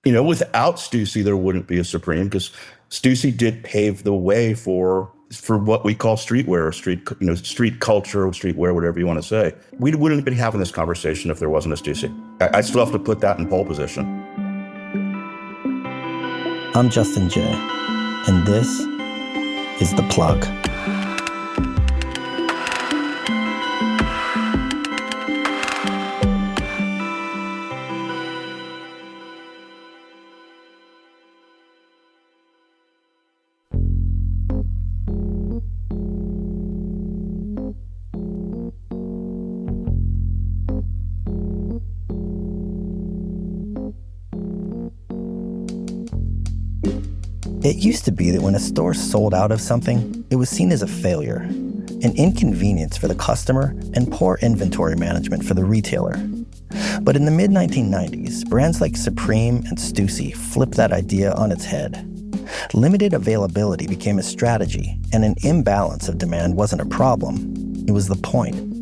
Without Stussy, there wouldn't be a Supreme because Stussy did pave the way for what we call streetwear, or street culture, or streetwear, whatever you want to say. We wouldn't be having this conversation if there wasn't a Stussy. I still have to put that in pole position. I'm Justin J, and this is The Plug. It used to be that when a store sold out of something, it was seen as a failure, an inconvenience for the customer, and poor inventory management for the retailer. But in the mid-1990s, brands like Supreme and Stüssy flipped that idea on its head. Limited availability became a strategy, and an imbalance of demand wasn't a problem. It was the point.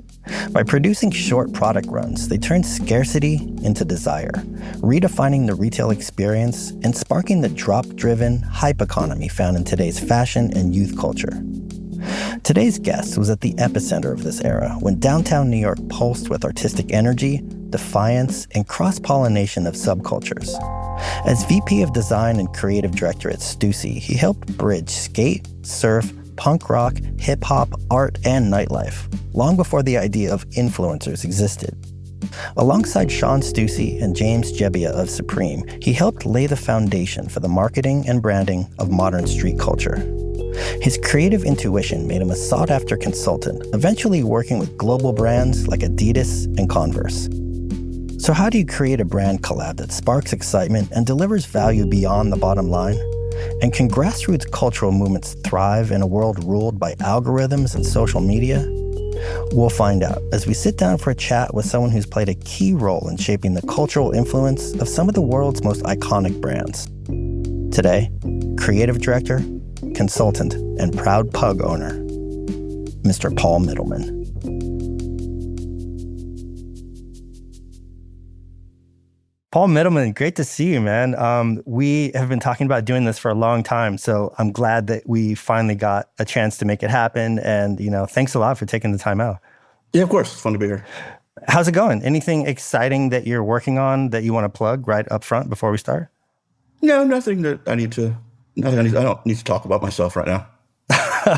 By producing short product runs, they turned scarcity into desire, redefining the retail experience and sparking the drop-driven hype economy found in today's fashion and youth culture. Today's guest was at the epicenter of this era when downtown New York pulsed with artistic energy, defiance, and cross-pollination of subcultures. As VP of Design and Creative Director at Stüssy, he helped bridge skate, surf, punk rock, hip-hop, art, and nightlife, long before the idea of influencers existed. Alongside Shawn Stussy and James Jebbia of Supreme, he helped lay the foundation for the marketing and branding of modern street culture. His creative intuition made him a sought-after consultant, eventually working with global brands like Adidias and Converse. So how do you create a brand collab that sparks excitement and delivers value beyond the bottom line? And can grassroots cultural movements thrive in a world ruled by algorithms and social media? We'll find out as we sit down for a chat with someone who's played a key role in shaping the cultural influence of some of the world's most iconic brands. Today, creative director, consultant, and proud pug owner, Mr. Paul Mittleman. Paul Mittleman, great to see you, man. We have been talking about doing this for a long time, so I'm glad that we finally got a chance to make it happen. And, thanks a lot for taking the time out. Yeah, of course. It's fun to be here. How's it going? Anything exciting that you're working on that you want to plug right up front before we start? No, nothing that I don't need to talk about myself right now.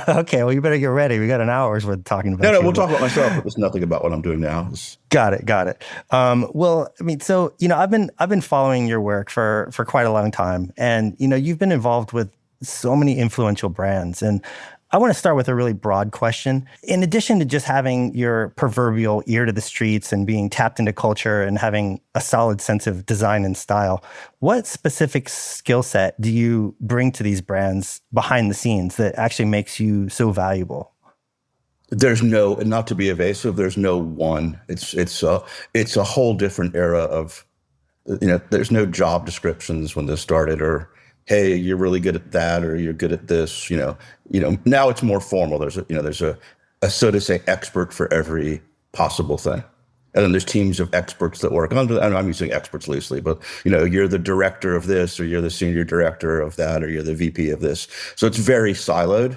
Okay, well, you better get ready. We got an hour's worth talking about No, we'll talk about myself, but there's nothing about what I'm doing now. Got it. Well, I mean, so, I've been following your work for quite a long time. And, you've been involved with so many influential brands. And I want to start with a really broad question. In addition to just having your proverbial ear to the streets and being tapped into culture and having a solid sense of design and style, what specific skill set do you bring to these brands behind the scenes that actually makes you so valuable? There's no, not to be evasive, there's no one. It's a whole different era of, there's no job descriptions when this started, or hey, you're really good at that, or you're good at this. Now it's more formal. There's a so to say expert for every possible thing, and then there's teams of experts that work on. I'm using experts loosely, but you're the director of this, or you're the senior director of that, or you're the VP of this. So it's very siloed,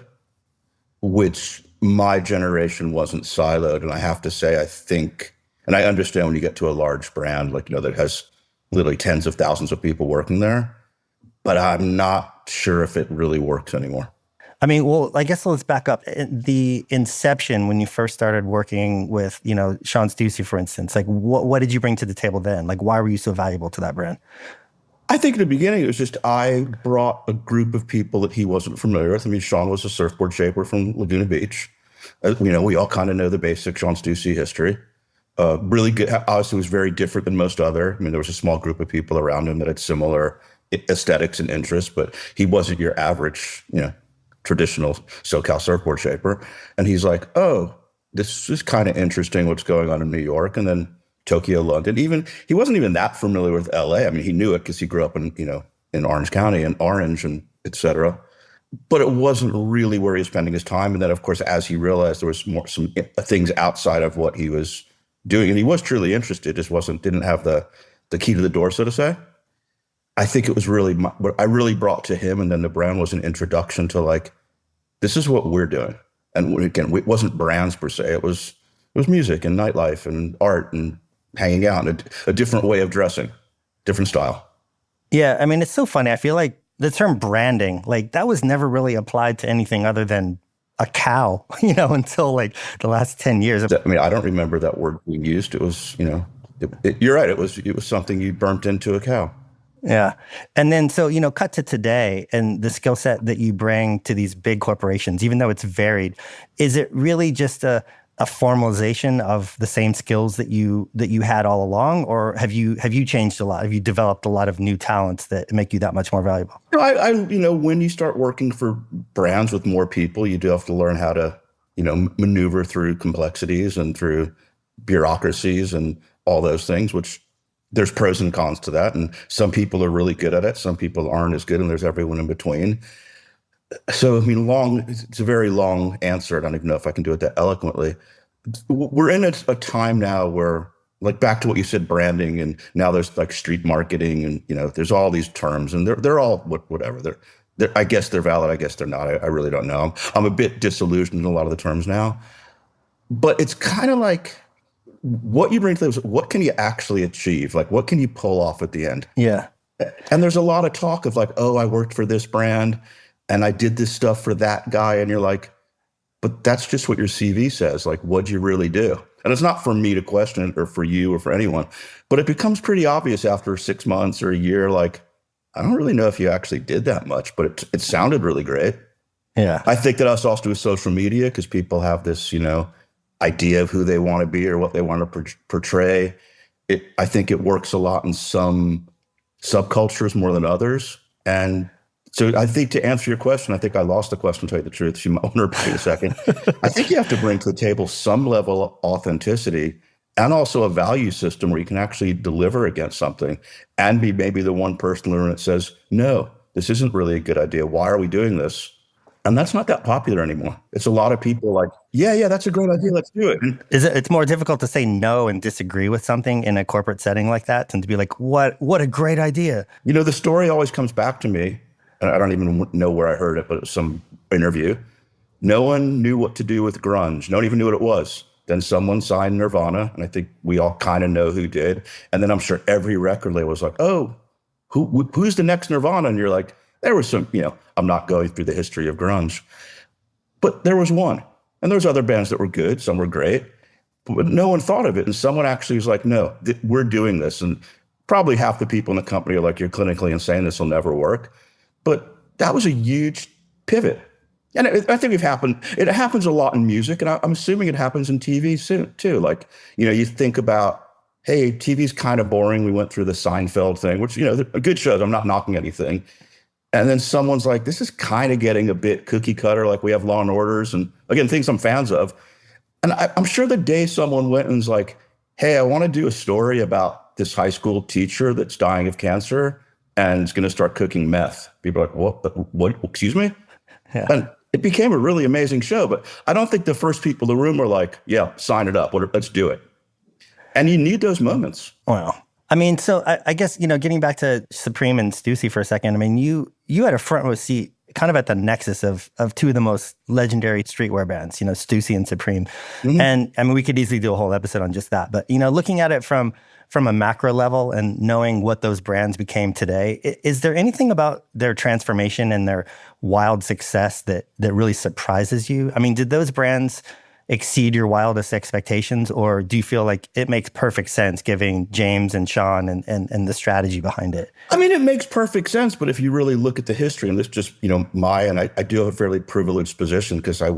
which my generation wasn't siloed. And I have to say, I think, and I understand when you get to a large brand that has literally tens of thousands of people working there, but I'm not sure if it really works anymore. I mean, well, I guess let's back up. The inception, when you first started working with, Shawn Stussy, for instance, what did you bring to the table then? Why were you so valuable to that brand? I think in the beginning, it was just I brought a group of people that he wasn't familiar with. I mean, Shawn was a surfboard shaper from Laguna Beach. We all kind of know the basic Shawn Stussy history. Really good. Obviously, was very different than most other. I mean, there was a small group of people around him that had similar aesthetics and interests, but he wasn't your average, traditional SoCal surfboard shaper. And he's like, oh, this is kind of interesting what's going on in New York. And then Tokyo, London. He wasn't even that familiar with LA. I mean, he knew it because he grew up in Orange County and Orange and et cetera. But it wasn't really where he was spending his time. And then, of course, as he realized there was some things outside of what he was doing, and he was truly interested, just didn't have the key to the door, so to say. I think it was really what I really brought to him, and then the brand was an introduction to like, this is what we're doing. And again, it wasn't brands per se. It was music and nightlife and art and hanging out and a different way of dressing, different style. Yeah, I mean, it's so funny. I feel like the term branding, like that was never really applied to anything other than a cow, until like the last 10 years. I mean, I don't remember that word being used. It was, you're right. It was something you burnt into a cow. Yeah. And then, so, cut to today and the skill set that you bring to these big corporations, even though it's varied, is it really just a formalization of the same skills that you had all along? Or have you changed a lot? Have you developed a lot of new talents that make you that much more valuable? When you start working for brands with more people, you do have to learn how to, maneuver through complexities and through bureaucracies and all those things, which there's pros and cons to that. And some people are really good at it. Some people aren't as good, and there's everyone in between. So, I mean, it's a very long answer. I don't even know if I can do it that eloquently. We're in a time now where, like, back to what you said, branding, and now there's like street marketing, and, there's all these terms, and they're all whatever. I guess they're valid. I guess they're not. I really don't know. I'm a bit disillusioned in a lot of the terms now, but it's kind of like, what you bring to this, what can you actually achieve? Like, what can you pull off at the end? Yeah. And there's a lot of talk of like, oh, I worked for this brand and I did this stuff for that guy. And you're like, but that's just what your CV says. Like, what'd you really do? And it's not for me to question it or for you or for anyone, but it becomes pretty obvious after 6 months or a year. Like, I don't really know if you actually did that much, but it sounded really great. Yeah. I think that us also with social media, because people have this, idea of who they want to be or what they want to portray. I think it works a lot in some subcultures more than others. And so I think, to answer your question, I think I lost the question, to tell you the truth. You might want to repeat a second. I think you have to bring to the table some level of authenticity and also a value system where you can actually deliver against something and be maybe the one person in the room that says, no, this isn't really a good idea. Why are we doing this? And that's not that popular anymore. It's a lot of people like, yeah, that's a great idea. Let's do it. It's more difficult to say no and disagree with something in a corporate setting like that than to be like, what a great idea. The story always comes back to me, and I don't even know where I heard it, but it was some interview. No one knew what to do with grunge. No one even knew what it was. Then someone signed Nirvana, and I think we all kind of know who did. And then I'm sure every record label was like, oh, who's the next Nirvana? And you're like, there was some, I'm not going through the history of grunge, but there was one. And there's other bands that were good. Some were great, but no one thought of it. And someone actually was like, no, we're doing this. And probably half the people in the company are like, you're clinically insane. This will never work. But that was a huge pivot. And I think it happens a lot in music. And I'm assuming it happens in TV soon too. Like, you think about, hey, TV's kind of boring. We went through the Seinfeld thing, which, they're good shows. I'm not knocking anything. And then someone's like, this is kind of getting a bit cookie cutter, like we have Law and Orders, and again, things I'm fans of. And I'm sure the day someone went and was like, hey, I want to do a story about this high school teacher that's dying of cancer and is going to start cooking meth. People are like, what, excuse me? Yeah. And it became a really amazing show, but I don't think the first people in the room were like, yeah, sign it up, let's do it. And you need those moments. Wow. I mean, so I guess, getting back to Supreme and Stüssy for a second, I mean, you had a front row seat kind of at the nexus of two of the most legendary streetwear bands, Stussy and Supreme. Mm-hmm. And I mean, we could easily do a whole episode on just that. But, looking at it from a macro level and knowing what those brands became today, is there anything about their transformation and their wild success that really surprises you? I mean, did those brands exceed your wildest expectations, or do you feel like it makes perfect sense giving James and Shawn and the strategy behind it? I mean, it makes perfect sense, but if you really look at the history, and this just, I do have a fairly privileged position because I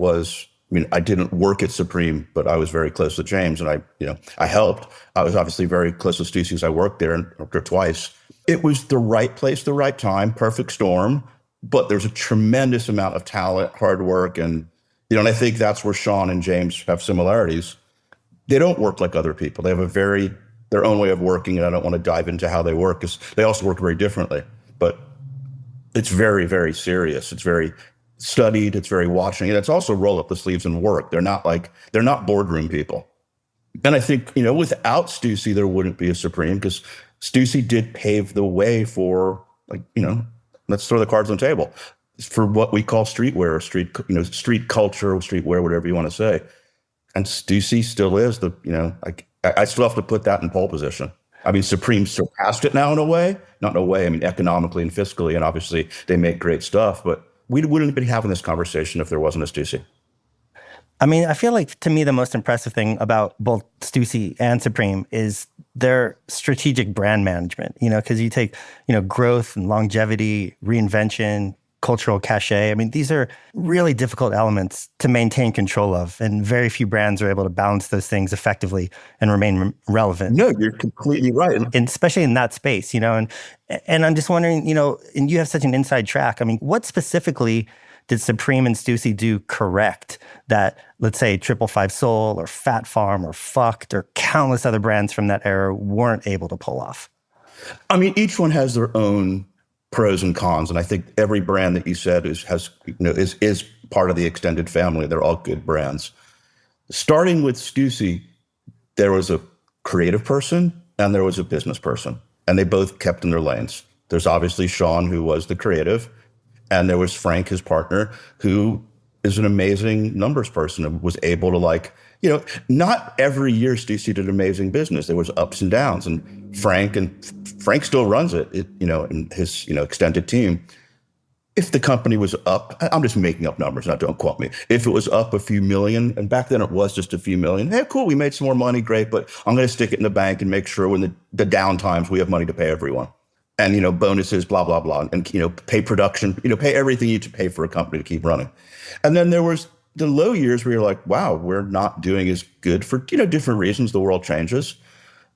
didn't work at Supreme, but I was very close to James, and I helped. I was obviously very close to Stüssy because I worked there twice. It was the right place, the right time, perfect storm, but there's a tremendous amount of talent, hard work, and and I think that's where Shawn and James have similarities. They don't work like other people. They have their own way of working, and I don't want to dive into how they work because they also work very differently. But it's very, very serious. It's very studied. It's very watching. And it's also roll up the sleeves and work. They're not boardroom people. And I think, without Stüssy, there wouldn't be a Supreme because Stüssy did pave the way for like, let's throw the cards on the table for what we call streetwear, or street culture, or streetwear, whatever you want to say. And Stüssy still is I still have to put that in pole position. I mean, Supreme surpassed it now in a way, not in a way, I mean, economically and fiscally, and obviously they make great stuff, but we wouldn't be having this conversation if there wasn't a Stüssy. I mean, I feel like to me, the most impressive thing about both Stussy and Supreme is their strategic brand management, because you take, growth and longevity, reinvention, cultural cachet. I mean, these are really difficult elements to maintain control of, and very few brands are able to balance those things effectively and remain relevant. No, you're completely right. And especially in that space, and I'm just wondering, and you have such an inside track. I mean, what specifically did Supreme and Stüssy do correct that, let's say, 555 Soul or Fat Farm or Fucked or countless other brands from that era weren't able to pull off? I mean, each one has their own pros and cons, and I think every brand that you said is part of the extended family. They're all good brands. Starting with Stüssy, there was a creative person and there was a business person, and they both kept in their lanes. There's obviously Shawn, who was the creative, and there was Frank, his partner, who is an amazing numbers person and was able to not every year Stüssy did amazing business. There was ups and downs, and Frank still runs it, in his, extended team. If the company was up, I'm just making up numbers, now don't quote me. If it was up a few million, and back then it was just a few million, hey, cool, we made some more money, great, but I'm going to stick it in the bank and make sure when the down times we have money to pay everyone. And, bonuses, blah, blah, blah, and, pay production, pay everything you need to pay for a company to keep running. And then there was the low years where you're like, wow, we're not doing as good for, different reasons. The world changes.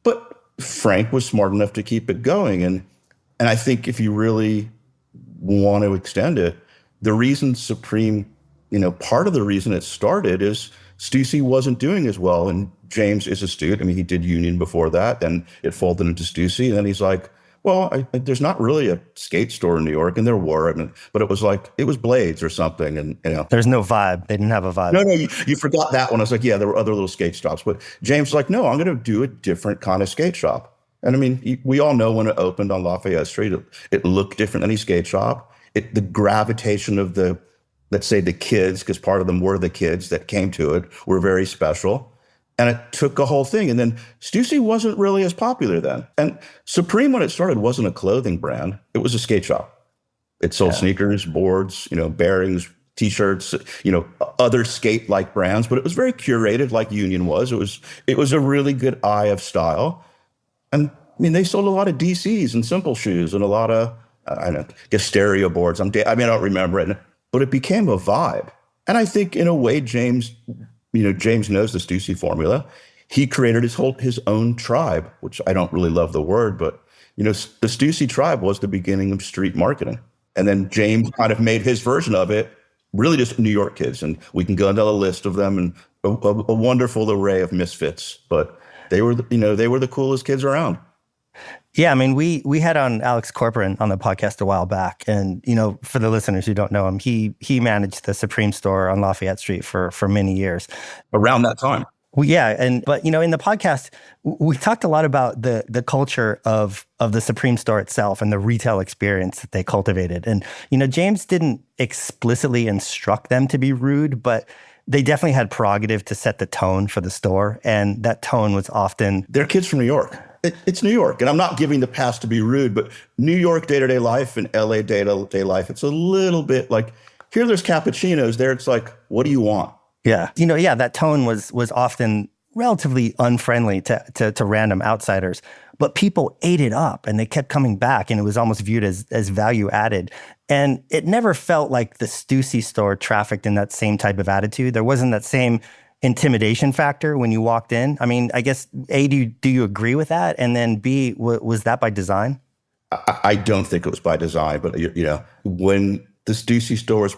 But Frank was smart enough to keep it going. And I think if you really want to extend it, the reason Supreme, part of the reason it started is Stüssy wasn't doing as well. And James is astute. I mean, he did Union before that, then it folded into Stüssy. And then he's like, well, there's not really a skate store in New York, and there were, but it was Blades or something, and there's no vibe. They didn't have a vibe. No, you forgot that one. I was like, yeah, there were other little skate shops, but James was like, no, I'm going to do a different kind of skate shop. And I mean, we all know when it opened on Lafayette Street, it looked different than any skate shop. The gravitation of let's say the kids, because part of them were the kids that came to it, were very special. And it took a whole thing. And then Stüssy wasn't really as popular then. And Supreme, when it started, wasn't a clothing brand. It was a skate shop. It sold sneakers, boards, bearings, T-shirts, other skate-like brands. But it was very curated, like Union was. It was a really good eye of style. And I mean, they sold a lot of DCs and Simple Shoes and a lot of, stereo boards. I don't remember it. But it became a vibe. And I think in a way, James knows the Stüssy formula. He created his own tribe, which I don't really love the word, but the Stüssy tribe was the beginning of street marketing. And then James kind of made his version of it, really just New York kids. And we can go into a list of them and a wonderful array of misfits, but they were the coolest kids around. Yeah, I mean, we had on Alex Corcoran on the podcast a while back, and for the listeners who don't know him, he managed the Supreme store on Lafayette Street for many years. Around that time. Well, yeah, but in the podcast, we talked a lot about the culture of the Supreme store itself and the retail experience that they cultivated. And James didn't explicitly instruct them to be rude, but they definitely had prerogative to set the tone for the store, and that tone was often, they're kids from New York. It's New York, and I'm not giving the pass to be rude, but New York day-to-day life and LA day-to-day life, it's a little bit like, here there's cappuccinos, there it's like, what do you want? Yeah. That tone was often relatively unfriendly to random outsiders, but people ate it up and they kept coming back, and it was almost viewed as value added. And it never felt like the Stüssy store trafficked in that same type of attitude. There wasn't that same intimidation factor when you walked in. I mean, I guess, A, do you agree with that? And then B, was that by design? I don't think it was by design, but when the Stüssy stores,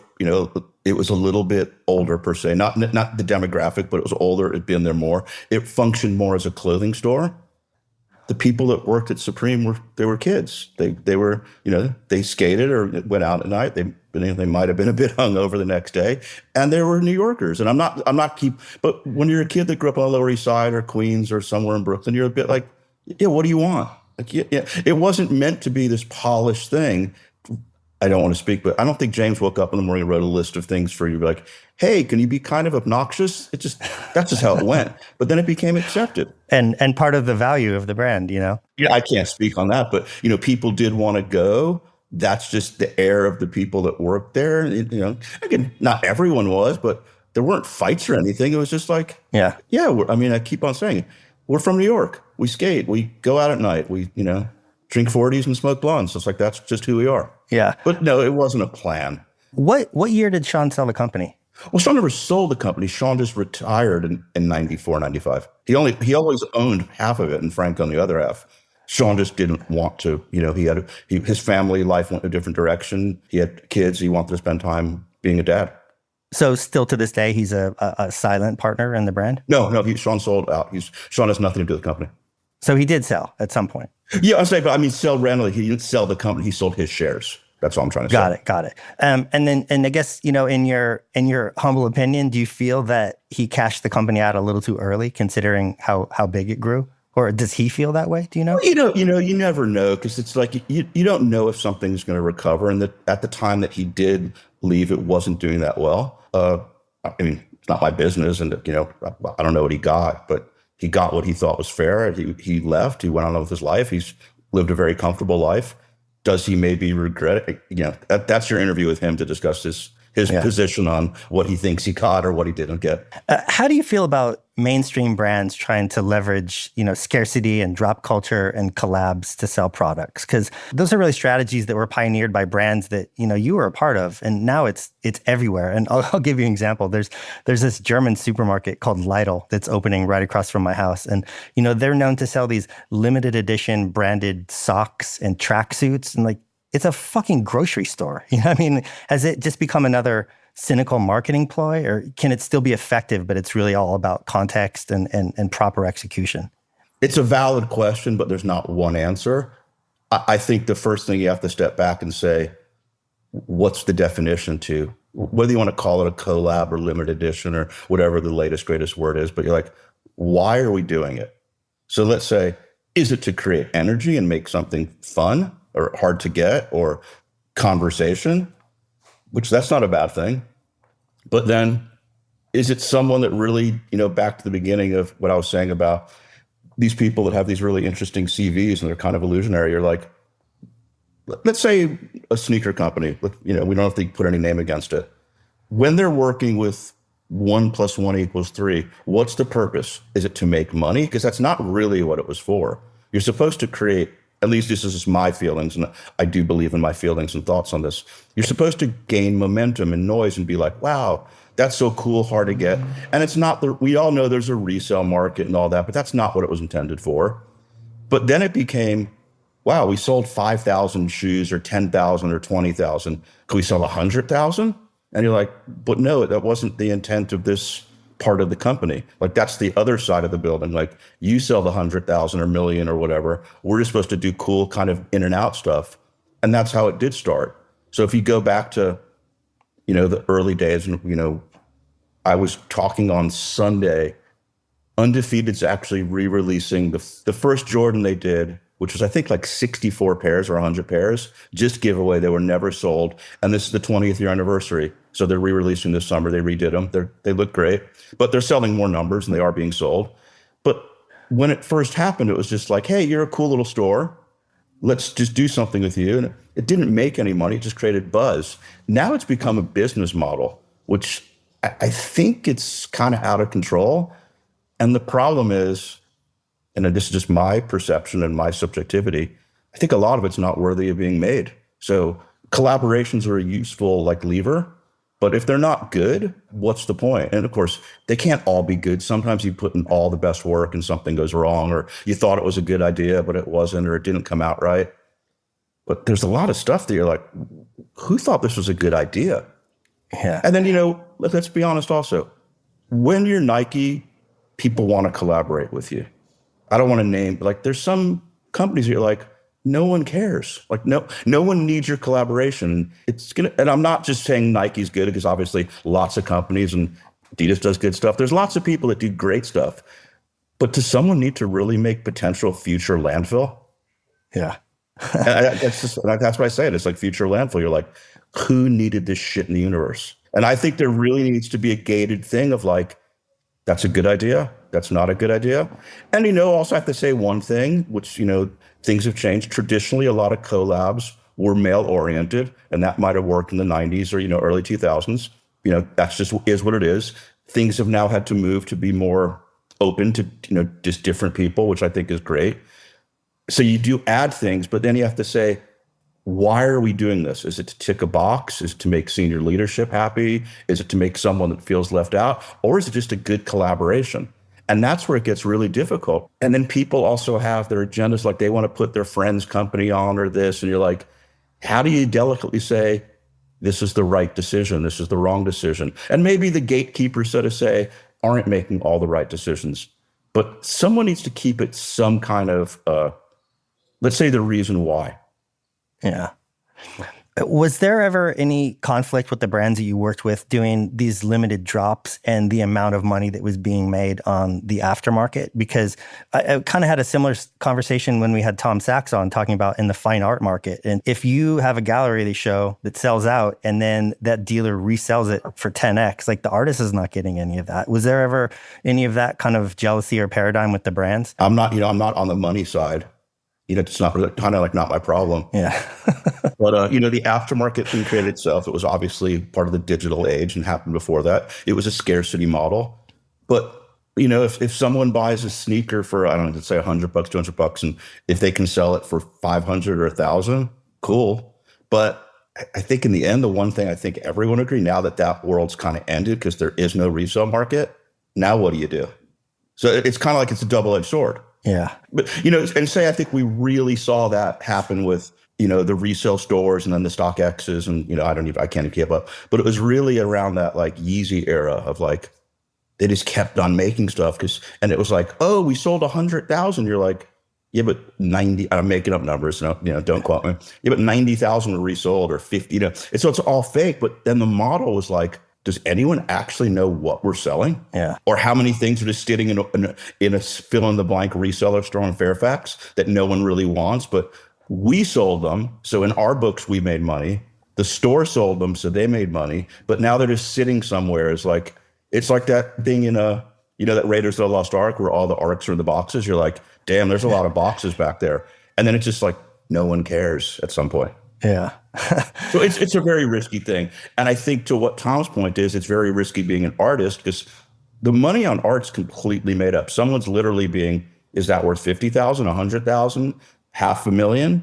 it was a little bit older per se, not the demographic, but it was older. It'd been there more. It functioned more as a clothing store. The people that worked at Supreme were kids. They were, they skated or went out at night. They might have been a bit hungover the next day, and they were New Yorkers. And but when you're a kid that grew up on the Lower East Side or Queens or somewhere in Brooklyn, you're a bit like, yeah, what do you want? Like, yeah, it wasn't meant to be this polished thing. I don't want to speak, but I don't think James woke up in the morning and wrote a list of things for you, like, hey, can you be kind of obnoxious? That's just how it went. But then it became accepted. And part of the value of the brand, you know? Yeah, I can't speak on that, but people did want to go. That's just the air of the people that worked there. Again, not everyone was, but there weren't fights or anything. It was just like, Yeah. I keep on saying, we're from New York. We skate. We go out at night. We, drink 40s and smoke blondes. It's like, that's just who we are. Yeah. But no, it wasn't a plan. What year did Shawn sell the company? Well, Shawn never sold the company. Shawn just retired in 94, 95. He always owned half of it and Frank on the other half. Shawn just didn't want to, his family life went a different direction. He had kids. He wanted to spend time being a dad. So still to this day, he's a silent partner in the brand? No, Shawn sold out. Shawn has nothing to do with the company. So he did sell at some point. Yeah, I'm saying, but I mean, sell randomly. He didn't sell the company. He sold his shares. That's all I'm trying to say. Got it. And I guess, in your humble opinion, do you feel that he cashed the company out a little too early, considering how big it grew? Or does he feel that way? Do you know? You never know, because it's like you don't know if something's going to recover. And that at the time that he did leave, it wasn't doing that well. I mean, it's not my business, and I don't know what he got, but he got what he thought was fair. He left. He went on with his life. He's lived a very comfortable life. Does he maybe regret it? That's your interview with him to discuss his position on what he thinks he caught or what he didn't get. How do you feel about mainstream brands trying to leverage, scarcity and drop culture and collabs to sell products? Because those are really strategies that were pioneered by brands that, you were a part of. And now it's everywhere. And I'll give you an example. There's this German supermarket called Lidl that's opening right across from my house. And, they're known to sell these limited edition branded socks and tracksuits. And it's a fucking grocery store. Has it just become another cynical marketing ploy, or can it still be effective, but it's really all about context and proper execution? It's a valid question, but there's not one answer. I think the first thing you have to step back and say, what's the definition to, whether you want to call it a collab or limited edition or whatever the latest, greatest word is, but you're like, why are we doing it? So let's say, is it to create energy and make something fun or hard to get or conversation, which that's not a bad thing. But then is it someone that really, back to the beginning of what I was saying about these people that have these really interesting CVs and they're kind of illusionary. You're like, let's say a sneaker company, we don't have to put any name against it. When they're working with 1 + 1 = 3, what's the purpose? Is it to make money? Because that's not really what it was for. You're supposed to create, at least this is just my feelings, and I do believe in my feelings and thoughts on this. You're supposed to gain momentum and noise and be like, wow, that's so cool, hard to get. And it's not, we all know there's a resale market and all that, but that's not what it was intended for. But then it became, wow, we sold 5,000 shoes or 10,000 or 20,000. Could we sell 100,000? And you're like, but no, that wasn't the intent of this part of the company. That's the other side of the building. You sell the 100,000 or million or whatever. We're just supposed to do cool kind of in and out stuff. And that's how it did start. So if you go back to, the early days, and, I was talking on Sunday, Undefeated's actually re-releasing the first Jordan they did, which was I think 64 pairs or 100 pairs, just giveaway. They were never sold. And this is the 20th year anniversary. So they're re-releasing this summer. They redid them. They look great, but they're selling more numbers and they are being sold. But when it first happened, it was just like, hey, you're a cool little store. Let's just do something with you. And it didn't make any money. It just created buzz. Now it's become a business model, which I think it's kind of out of control. And the problem is, and this is just my perception and my subjectivity, I think a lot of it's not worthy of being made. So collaborations are a useful lever, but if they're not good, what's the point? And of course, they can't all be good. Sometimes you put in all the best work and something goes wrong, or you thought it was a good idea, but it wasn't, or it didn't come out right. But there's a lot of stuff that you're like, who thought this was a good idea? Yeah. And then, let's be honest also, when you're Nike, people want to collaborate with you. I don't want to name, but there's some companies that you're like, no one cares. No one needs your collaboration. And I'm not just saying Nike's good, because obviously lots of companies, and Adidas does good stuff. There's lots of people that do great stuff. But does someone need to really make potential future Landfill? Yeah. That's why I say it. It's like future landfill. You're like, who needed this shit in the universe? And I think there really needs to be a gated thing of like, that's a good idea. That's not a good idea. And, also I have to say one thing, which, things have changed. Traditionally, a lot of collabs were male oriented, and that might have worked in the 90s or, early 2000s. That's just is what it is. Things have now had to move to be more open to, just different people, which I think is great. So you do add things, but then you have to say, why are we doing this? Is it to tick a box? Is it to make senior leadership happy? Is it to make someone that feels left out? Or is it just a good collaboration? And that's where it gets really difficult. And then people also have their agendas, like they want to put their friend's company on or this. And you're like, how do you delicately say, this is the right decision, this is the wrong decision? And maybe the gatekeepers, so to say, aren't making all the right decisions. But someone needs to keep it some kind of, let's say, the reason why. Yeah. Was there ever any conflict with the brands that you worked with doing these limited drops and the amount of money that was being made on the aftermarket? Because I kind of had a similar conversation when we had Tom Sachs on talking about in the fine art market. And if you have a gallery show that sells out and then that dealer resells it for 10x, like the artist is not getting any of that. Was there ever any of that kind of jealousy or paradigm with the brands? I'm not on the money side. It's not really, kind of like not my problem. Yeah. But, the aftermarket thing created itself. It was obviously part of the digital age and happened before that. It was a scarcity model. But, if someone buys a sneaker for, I don't know, let's say $100, $200, and if they can sell it for 500 or 1,000, cool. But I think in the end, the one thing I think everyone agree now that world's kind of ended because there is no resale market. Now what do you do? So it's kind of like it's a double-edged sword. Yeah. But, and say I think we really saw that happen with, the resale stores and then the StockX's and, I can't even keep up. But it was really around that like Yeezy era of like, they just kept on making stuff and it was like, oh, we sold 100,000. You're like, yeah, but 90, I'm making up numbers, don't quote me. Yeah, but 90,000 were resold or 50, And so it's all fake. But then the model was like, does anyone actually know what we're selling? Yeah. Or how many things are just sitting in a fill-in-the-blank reseller store in Fairfax that no one really wants, but we sold them. So in our books, we made money. The store sold them, so they made money. But now they're just sitting somewhere. It's like that thing in that Raiders of the Lost Ark where all the arcs are in the boxes. You're like, damn, there's a lot of boxes back there. And then it's just like, no one cares at some point. Yeah. So it's a very risky thing. And I think to what Tom's point is, it's very risky being an artist because the money on art's completely made up. Someone's literally is that worth 50,000, 100,000, $500,000?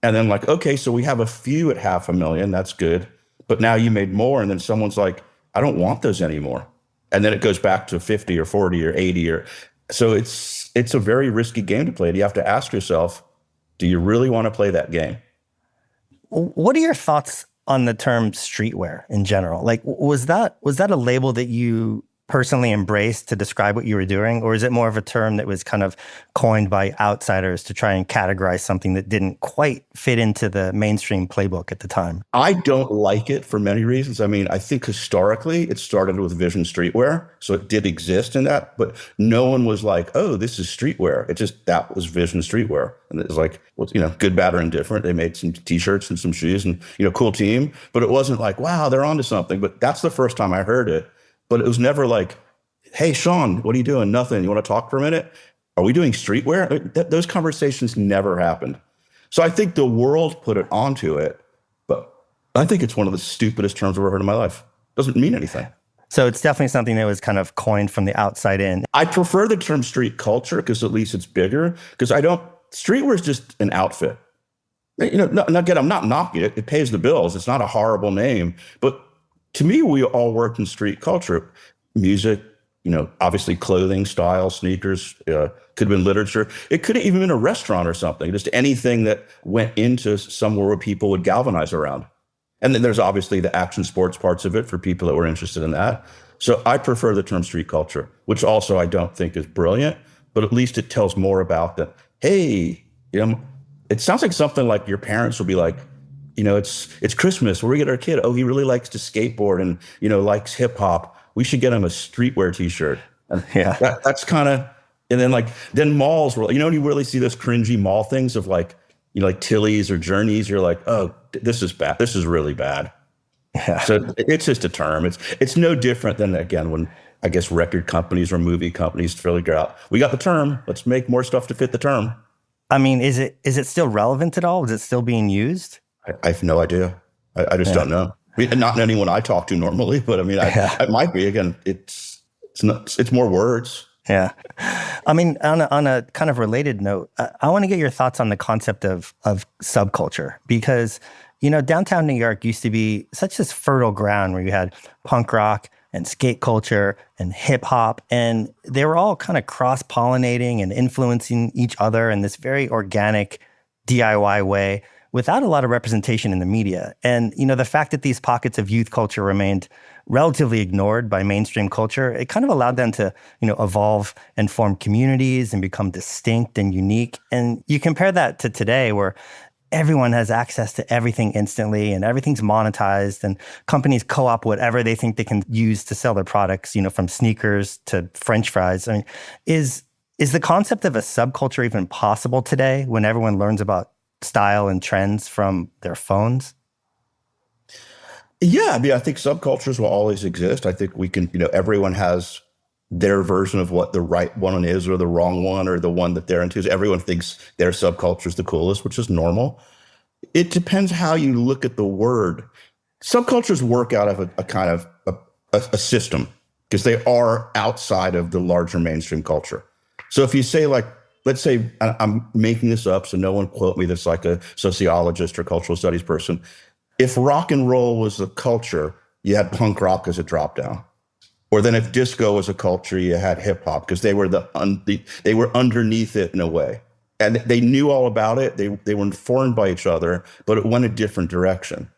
And then like, okay, so we have a few at $500,000. That's good. But now you made more. And then someone's like, I don't want those anymore. And then it goes back to 50 or 40 or 80 so it's a very risky game to play. And you have to ask yourself, do you really want to play that game? What are your thoughts on the term streetwear in general? Like, was that a label that you personally embraced to describe what you were doing? Or is it more of a term that was kind of coined by outsiders to try and categorize something that didn't quite fit into the mainstream playbook at the time? I don't like it for many reasons. I mean, I think historically it started with Vision Streetwear. So it did exist in that, but no one was like, oh, this is streetwear. That was Vision Streetwear. And it was like, well, good, bad, or indifferent. They made some t-shirts and some shoes and, cool team, but it wasn't like, wow, they're onto something. But that's the first time I heard it. But it was never like, hey, Shawn, what are you doing? Nothing. You want to talk for a minute? Are we doing streetwear? Those conversations never happened. So I think the world put it onto it, but I think it's one of the stupidest terms I've ever heard in my life. Doesn't mean anything. So it's definitely something that was kind of coined from the outside in. I prefer the term street culture because at least it's bigger. Because streetwear is just an outfit. Again, I'm not knocking it. It pays the bills. It's not a horrible name. But to me, we all work in street culture. Music, obviously clothing, style, sneakers, could have been literature. It could have even been a restaurant or something, just anything that went into somewhere where people would galvanize around. And then there's obviously the action sports parts of it for people that were interested in that. So I prefer the term street culture, which also I don't think is brilliant, but at least it tells more about that. Hey, it sounds like something like your parents will be like, it's Christmas. Where we get our kid? Oh, he really likes to skateboard and, likes hip hop. We should get him a streetwear t-shirt. And yeah, that's kind of, and then malls were, you really see those cringy mall things of like you know, like Tilly's or Journeys, you're like, oh, this is bad. This is really bad. Yeah. So it's just a term. It's no different than, again, when I guess record companies or movie companies figure out we got the term. Let's make more stuff to fit the term. I mean, is it still relevant at all? Is it still being used? I have no idea. I just Yeah. don't know. I mean, not anyone I talk to normally, but I mean, Yeah. it might be. Again, it's not. It's more words. Yeah. I mean, on a kind of related note, I want to get your thoughts on the concept of subculture because, you know, downtown New York used to be such this fertile ground where you had punk rock and skate culture and hip hop, and they were all kind of cross-pollinating and influencing each other in this very organic DIY way without a lot of representation in the media. And, you know, the fact that these pockets of youth culture remained relatively ignored by mainstream culture, it kind of allowed them to, you know, evolve and form communities and become distinct and unique. And you compare that to today where everyone has access to everything instantly and everything's monetized and companies co-op whatever they think they can use to sell their products, you know, from sneakers to French fries. I mean, is the concept of a subculture even possible today when everyone learns about style and trends from their phones? Yeah, I mean, I think subcultures will always exist. I think we can, you know, everyone has their version of what the right one is or the wrong one or the one that they're into. Everyone thinks their subculture is the coolest, which is normal. It depends how you look at the word. Subcultures work out of a kind of a system because they are outside of the larger mainstream culture. So if you say like, let's say I'm making this up, so no one quote me that's like a sociologist or cultural studies person. If rock and roll was a culture, you had punk rock as a drop down. Or then if disco was a culture, you had hip hop because they were they were underneath it in a way. And they knew all about it. They were informed by each other, but it went a different direction.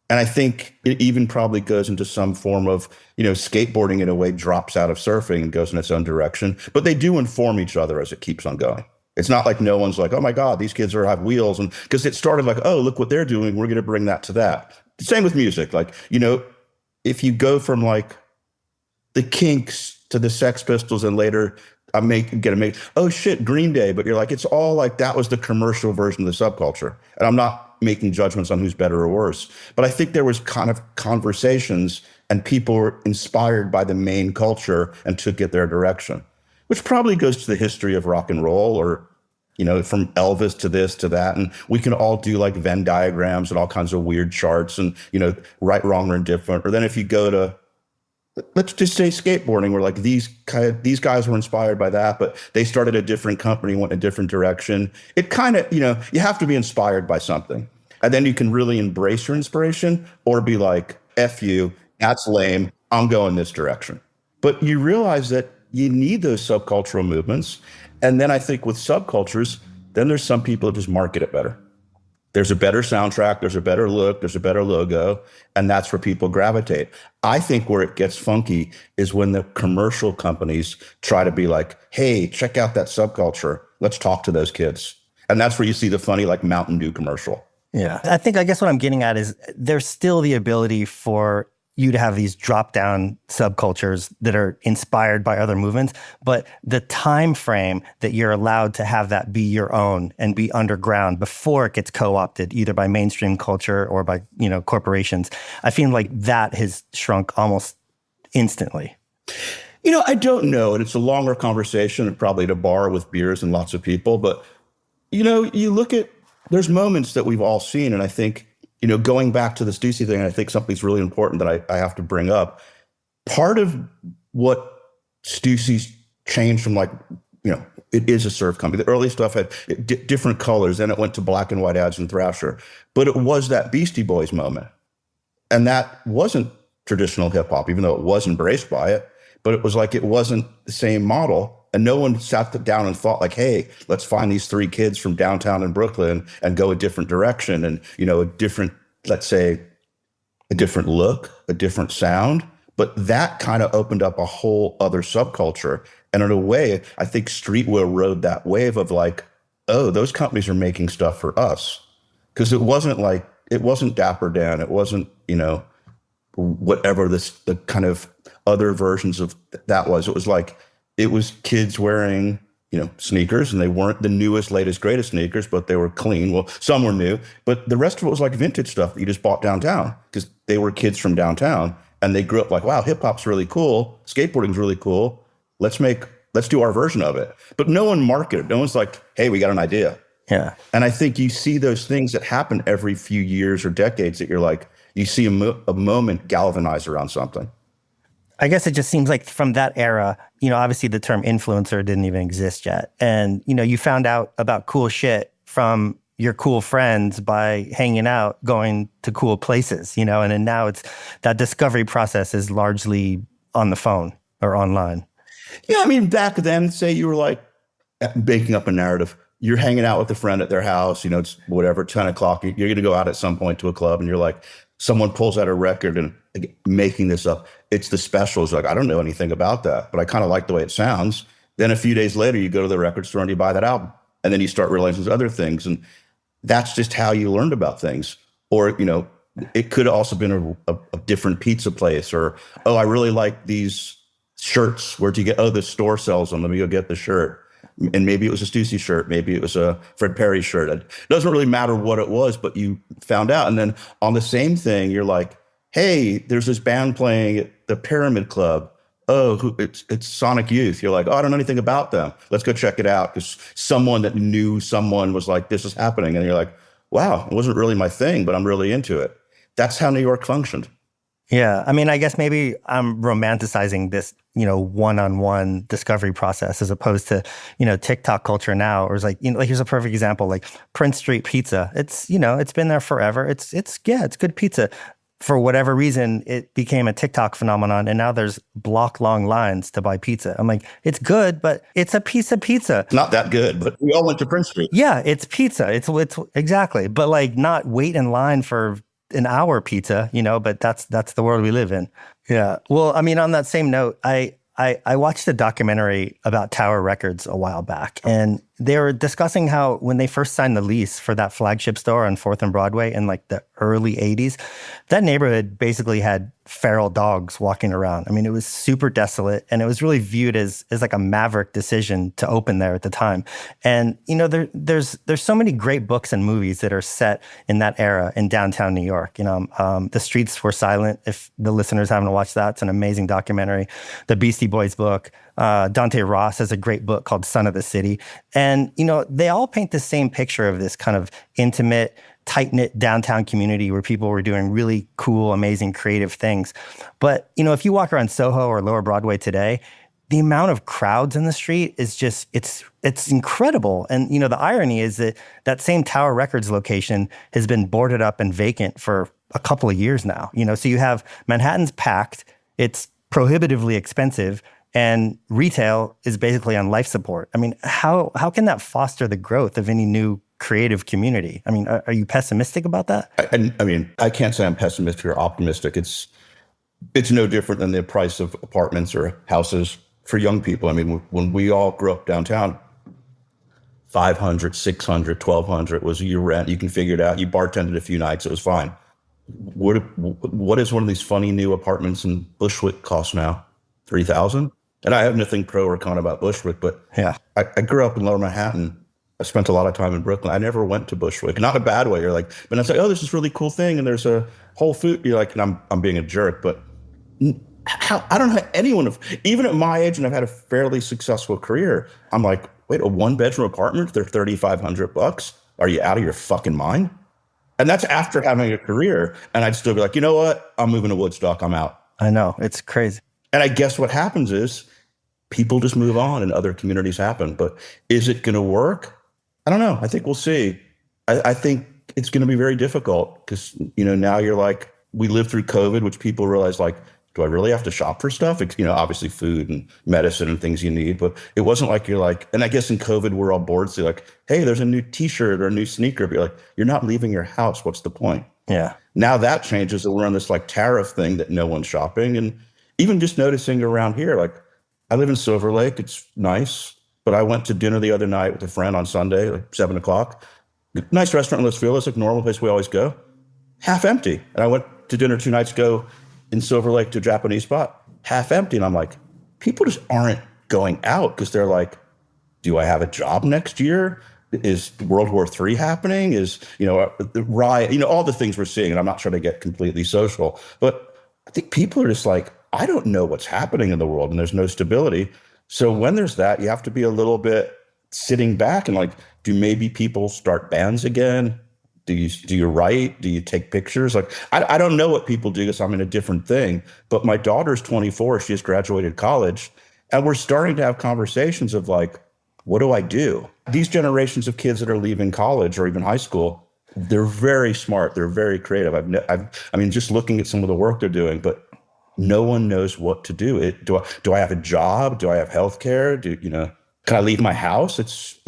And I think it even probably goes into some form of, you know, skateboarding in a way drops out of surfing and goes in its own direction. But they do inform each other as it keeps on going. It's not like no one's like, oh my God, these kids have wheels. And because it started like, oh, look what they're doing. We're going to bring that to that. Same with music. Like, you know, if you go from like the Kinks to the Sex Pistols and later oh shit, Green Day. But you're like, it's all like that was the commercial version of the subculture. And I'm not making judgments on who's better or worse. But I think there was kind of conversations and people were inspired by the main culture and took it their direction, which probably goes to the history of rock and roll or, you know, from Elvis to this to that. And we can all do like Venn diagrams and all kinds of weird charts and, you know, right, wrong, or indifferent. Or then if you go to, let's just say skateboarding, where like these guys were inspired by that, but they started a different company, went in a different direction. It kind of, you know, you have to be inspired by something. And then you can really embrace your inspiration or be like, F you, that's lame, I'm going this direction. But you realize that you need those subcultural movements. And then I think with subcultures, then there's some people that just market it better. There's a better soundtrack, there's a better look, there's a better logo, and that's where people gravitate. I think where it gets funky is when the commercial companies try to be like, hey, check out that subculture. Let's talk to those kids. And that's where you see the funny like Mountain Dew commercial. Yeah. I guess what I'm getting at is there's still the ability for you to have these drop-down subcultures that are inspired by other movements, but the time frame that you're allowed to have that be your own and be underground before it gets co-opted either by mainstream culture or by, you know, corporations, I feel like that has shrunk almost instantly. You know, I don't know, and it's a longer conversation, probably at a bar with beers and lots of people, but, you know, you look at, there's moments that we've all seen, and I think, you know, going back to the Stüssy thing, I think something's really important that I have to bring up. Part of what Stüssy's changed from like, you know, it is a surf company. The early stuff had different colors, then it went to black and white ads and Thrasher. But it was that Beastie Boys moment. And that wasn't traditional hip hop, even though it was embraced by it. But it was like it wasn't the same model. And no one sat down and thought like, hey, let's find these three kids from downtown in Brooklyn and go a different direction. And, you know, a different, let's say, a different look, a different sound. But that kind of opened up a whole other subculture. And in a way, I think streetwear rode that wave of like, oh, those companies are making stuff for us. Because it wasn't Dapper Dan. It wasn't, you know, whatever the kind of other versions of that was. It was like, it was kids wearing sneakers, and they weren't the newest, latest, greatest sneakers, but they were clean. Well, some were new, but the rest of it was like vintage stuff that you just bought downtown because they were kids from downtown and they grew up like, wow, hip hop's really cool. Skateboarding's really cool. Let's do our version of it. But no one marketed. No one's like, hey, we got an idea. Yeah. And I think you see those things that happen every few years or decades that you're like, you see a moment galvanize around something. I guess it just seems like from that era, obviously the term influencer didn't even exist yet. And, you found out about cool shit from your cool friends by hanging out, going to cool places, and then now it's that discovery process is largely on the phone or online. Yeah. I mean, back then, say you were like making up a narrative. You're hanging out with a friend at their house, it's whatever, 10 o'clock. You're going to go out at some point to a club and you're like, someone pulls out a record and making this up. It's the specials. Like, I don't know anything about that, but I kind of like the way it sounds. Then a few days later, you go to the record store and you buy that album. And then you start realizing there's other things. And that's just how you learned about things. Or, it could have also been a different pizza place or, oh, I really like these shirts. Where'd you get? Oh, the store sells them. Let me go get the shirt. And maybe it was a Stüssy shirt. Maybe it was a Fred Perry shirt. It doesn't really matter what it was, but you found out. And then on the same thing, you're like, hey, there's this band playing at the Pyramid Club. Oh, it's Sonic Youth. You're like, oh, I don't know anything about them. Let's go check it out. Because someone that knew someone was like, this is happening. And you're like, wow, it wasn't really my thing, but I'm really into it. That's how New York functioned. Yeah. I mean, I guess maybe I'm romanticizing this, one-on-one discovery process as opposed to, TikTok culture now. Or it's like, like here's a perfect example, like Prince Street Pizza. It's, it's been there forever. It's good pizza. For whatever reason, it became a TikTok phenomenon. And now there's block-long lines to buy pizza. I'm like, it's good, but it's a piece of pizza. Not that good, but we all went to Prince Street. Yeah, it's pizza. It's exactly. But like not wait in line for an hour pizza, but that's the world we live in. Yeah. Well, I mean, on that same note, I watched a documentary about Tower Records a while back, and they were discussing how when they first signed the lease for that flagship store on 4th and Broadway in like the early 80s, that neighborhood basically had feral dogs walking around. I mean, it was super desolate, and it was really viewed as like a maverick decision to open there at the time. And, there's so many great books and movies that are set in that era in downtown New York. The Streets Were Silent. If the listeners haven't watched that, it's an amazing documentary. The Beastie Boys book. Dante Ross has a great book called Son of the City. And, they all paint the same picture of this kind of intimate, tight-knit downtown community where people were doing really cool, amazing, creative things. But, if you walk around Soho or Lower Broadway today, the amount of crowds in the street is just, it's incredible. And, the irony is that same Tower Records location has been boarded up and vacant for a couple of years now. So you have Manhattan's packed, it's prohibitively expensive, and retail is basically on life support. I mean, how can that foster the growth of any new creative community? I mean, are you pessimistic about that? I mean, I can't say I'm pessimistic or optimistic. It's no different than the price of apartments or houses for young people. I mean, when we all grew up downtown, 500, 600, 1,200 was your rent. You can figure it out. You bartended a few nights. It was fine. What is one of these funny new apartments in Bushwick cost now? 3,000? And I have nothing pro or con about Bushwick, but yeah, I grew up in Lower Manhattan. I spent a lot of time in Brooklyn. I never went to Bushwick, not in a bad way. You're like, but it's like, oh, there's this really cool thing, and there's a Whole Food. You're like, and I'm being a jerk, but I don't have anyone even at my age, and I've had a fairly successful career. I'm like, wait, a 1-bedroom apartment? They're $3,500. Are you out of your fucking mind? And that's after having a career. And I'd still be like, you know what? I'm moving to Woodstock. I'm out. I know, it's crazy. And I guess what happens is people just move on and other communities happen. But is it going to work? I don't know. I think we'll see. I think it's going to be very difficult because, now you're like, we lived through COVID, which people realize like, do I really have to shop for stuff? It's, obviously food and medicine and things you need. But it wasn't like you're like, and I guess in COVID, we're all bored. So you're like, hey, there's a new t-shirt or a new sneaker. But you're like, you're not leaving your house. What's the point? Yeah. Now that changes and we're on this like tariff thing that no one's shopping. And even just noticing around here, like I live in Silver Lake. It's nice. But I went to dinner the other night with a friend on Sunday, like 7 o'clock. Nice restaurant in Los Feliz, like normal place we always go. Half empty. And I went to dinner 2 nights ago in Silver Lake to a Japanese spot. Half empty. And I'm like, people just aren't going out because they're like, do I have a job next year? Is World War III happening? Is, the riot, all the things we're seeing. And I'm not trying to get completely social, but I think people are just like, I don't know what's happening in the world and there's no stability. So when there's that, you have to be a little bit sitting back and like, do maybe people start bands again? Do you write? Do you take pictures? Like, I don't know what people do because I'm in a different thing. But my daughter's 24. She just graduated college. And we're starting to have conversations of like, what do I do? These generations of kids that are leaving college or even high school, they're very smart. They're very creative. I mean, just looking at some of the work they're doing, but no one knows what to do. Do I have a job? Do I have healthcare? Can I leave my house? It's,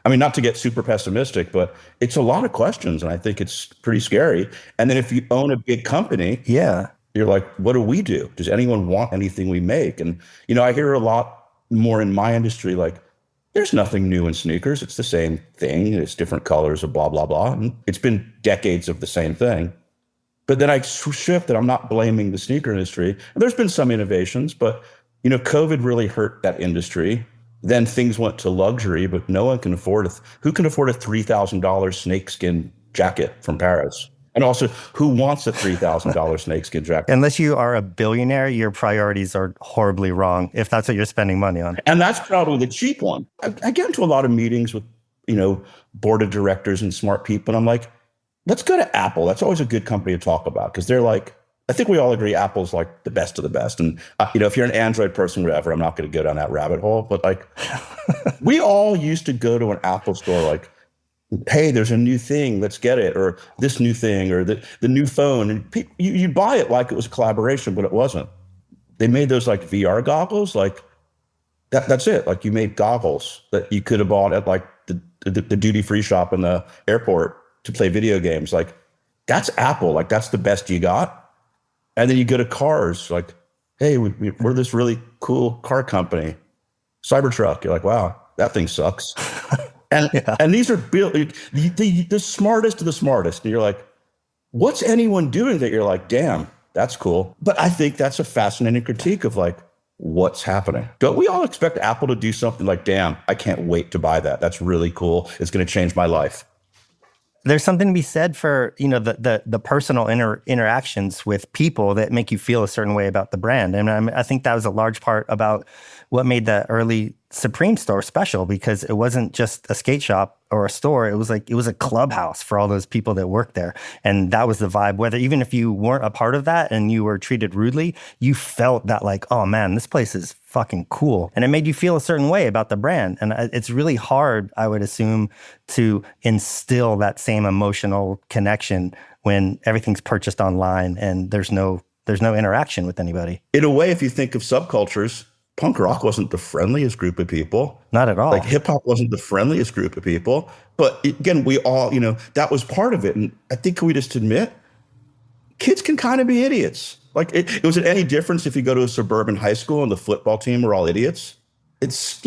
I mean, not to get super pessimistic, but it's a lot of questions. And I think it's pretty scary. And then if you own a big company, Yeah. you're like, what do we do? Does anyone want anything we make? And, I hear a lot more in my industry, like, there's nothing new in sneakers. It's the same thing. It's different colors of blah, blah, blah. And it's been decades of the same thing. But then I shift that I'm not blaming the sneaker industry. And there's been some innovations, but, COVID really hurt that industry. Then things went to luxury, but no one can afford who can afford a $3,000 snakeskin jacket from Paris? And also, who wants a $3,000 snakeskin jacket? Unless you are a billionaire, your priorities are horribly wrong if that's what you're spending money on. And that's probably the cheap one. I get into a lot of meetings with, board of directors and smart people. And I'm like, let's go to Apple. That's always a good company to talk about because they're like, I think we all agree Apple's like the best of the best. And, if you're an Android person, whatever, I'm not going to go down that rabbit hole. But like, we all used to go to an Apple store like, hey, there's a new thing, let's get it, or this new thing, or the new phone. And you buy it like it was a collaboration, but it wasn't. They made those like VR goggles, like that's it. Like you made goggles that you could have bought at like the duty-free shop in the airport to play video games. Like that's Apple, like that's the best you got. And then you go to cars, like, hey, we're this really cool car company, Cybertruck. You're like, wow, that thing sucks. And these are built, the smartest of the smartest. And you're like, what's anyone doing that you're like, damn, that's cool. But I think that's a fascinating critique of like, what's happening? Don't we all expect Apple to do something like, damn, I can't wait to buy that. That's really cool. It's going to change my life. There's something to be said for, the personal interactions with people that make you feel a certain way about the brand. And I think that was a large part about what made the early Supreme store special, because it wasn't just a skate shop or a store. It was a clubhouse for all those people that worked there. And that was the vibe, whether even if you weren't a part of that and you were treated rudely, you felt that like, oh man, this place is fucking cool. And it made you feel a certain way about the brand. And it's really hard, I would assume, to instill that same emotional connection when everything's purchased online and there's no interaction with anybody. In a way, if you think of subcultures, punk rock wasn't the friendliest group of people. Not at all. Like hip hop wasn't the friendliest group of people. But again, we all, that was part of it. And I think we just admit, kids can kind of be idiots. Like, was it any difference if you go to a suburban high school and the football team were all idiots? There's